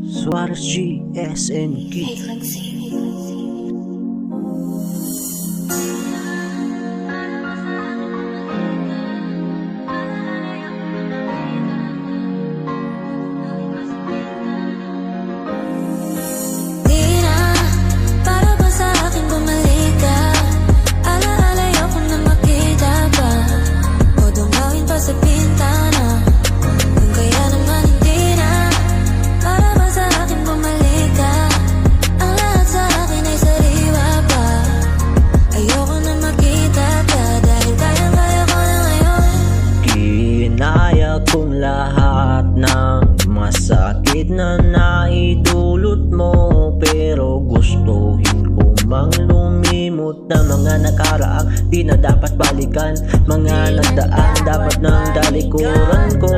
Suarez G, SNK. Kung lahat ng masakit na naidulot mo, pero gustuhin ko mang lumimot na mga nakaraang di na dapat balikan. Mga nagdaan dapat ng dalikuran ko,